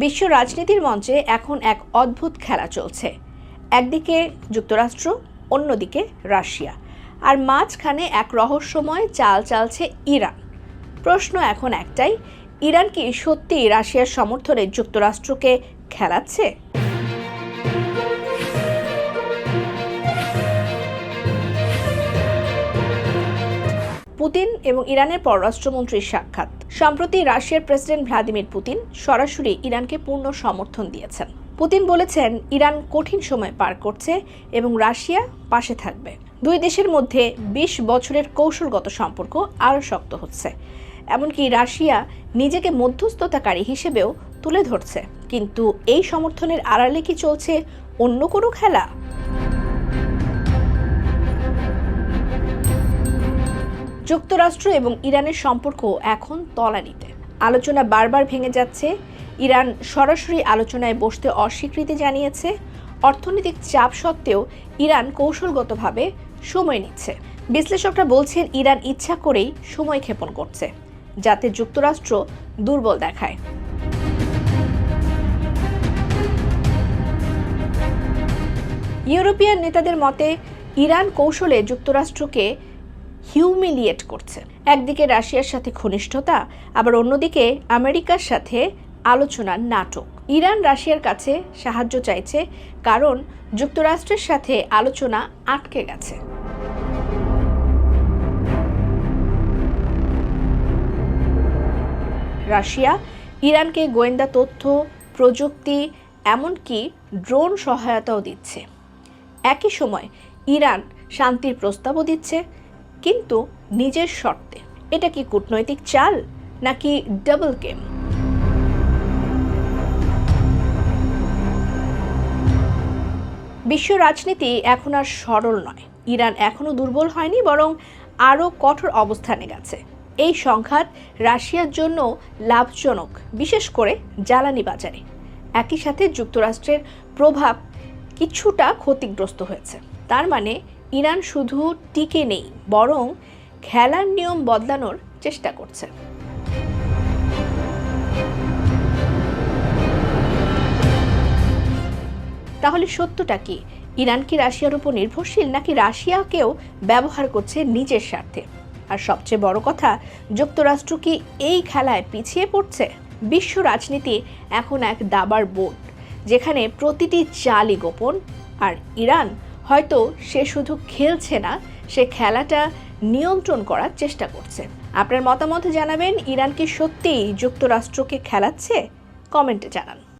বিশ্ব রাজনীতির মঞ্চে এখন এক অদ্ভুত খেলা চলছে। একদিকে যুক্তরাষ্ট্র, অন্যদিকে রাশিয়া, আর মাঝখানে এক রহস্যময় চাল চালছে ইরান। প্রশ্ন এখন একটাই, ইরান কি সত্যিই রাশিয়ার সমর্থনে যুক্তরাষ্ট্রকে খেলাচ্ছে? পুতিন এবং ইরানের পররাষ্ট্রমন্ত্রীর সাক্ষাৎ। সম্প্রতি রাশিয়ার প্রেসিডেন্ট ভ্লাদিমির পুতিন সরাসরি ইরানকে পূর্ণ সমর্থন দিয়েছেন। পুতিন বলেছেন, ইরান কঠিন সময় পার করছে এবং রাশিয়া পাশে থাকবে। দুই দেশের মধ্যে ২০ বছরের কৌশলগত সম্পর্ক আরও শক্ত হচ্ছে। এমনকি রাশিয়া নিজেকে মধ্যস্থতাকারী হিসেবেও তুলে ধরছে। কিন্তু এই সমর্থনের আড়ালে কি চলছে অন্য কোনো খেলা? যুক্তরাষ্ট্র এবং ইরানের সম্পর্ক এখন তলানিতে। আলোচনা বারবার ভেঙে যাচ্ছে। ইরান সরাসরি আলোচনায় বসতে অস্বীকৃতি জানিয়েছে। অর্থনৈতিক চাপ সত্ত্বেও ইরান কৌশলগতভাবে সময় নিচ্ছে। বিশ্লেষকরা বলছেন, ইরান ইচ্ছা করেই সময় ক্ষেপণ করছে, যাতে যুক্তরাষ্ট্র দুর্বল দেখায়। ইউরোপিয়ান নেতাদের মতে, ইরান কৌশলে যুক্তরাষ্ট্রকে হিউমিলিয়েট করছে। একদিকে রাশিয়ার সাথে ঘনিষ্ঠতা, আবার অন্যদিকে আমেরিকার সাথে আলোচনার নাটক। ইরান রাশিয়ার কাছে সাহায্য চাইছে, কারণ যুক্তরাষ্ট্রের সাথে আলোচনা আটকে গেছে। রাশিয়া ইরানকে গোয়েন্দা তথ্য, প্রযুক্তি, এমনকি ড্রোন সহায়তাও দিচ্ছে। একই সময় ইরান শান্তির প্রস্তাবও দিচ্ছে, কিন্তু নিজের শর্তে। এটা কি কূটনৈতিক চাল নাকি ডাবল গেম? বিশ্ব রাজনীতি এখন আর সরল নয়। ইরান এখনো দুর্বল হয়নি, বরং আরও কঠোর অবস্থানে গেছে। এই সংঘাত রাশিয়ার জন্য লাভজনক, বিশেষ করে জ্বালানি বাজারে। একই সাথে যুক্তরাষ্ট্রের প্রভাব কিছুটা ক্ষতিগ্রস্ত হয়েছে। তার মানে ইরান শুধু টিকে নেই, বরং খেলার নিয়ম বদলানোর চেষ্টা করছে। তাহলে সত্যটা কি? ইরান কি রাশিয়ার উপর নির্ভরশীল, নাকি রাশিয়াকেও ব্যবহার করছে নিজের স্বার্থে? আর সবচেয়ে বড় কথা, যুক্তরাষ্ট্র কি এই খেলায় পিছিয়ে পড়ছে? বিশ্ব রাজনীতি এখন এক দাবার বোর্ড, যেখানে প্রতিটি চালই গোপন। আর ইরান হয়তো সে শুধু খেলছে না, সে খেলাটা নিয়ন্ত্রণ করার চেষ্টা করছে। আপনার মতামত জানাবেন। ইরান কি সত্যিই যুক্তরাষ্ট্রকে খেলাচ্ছে? কমেন্টে জানান।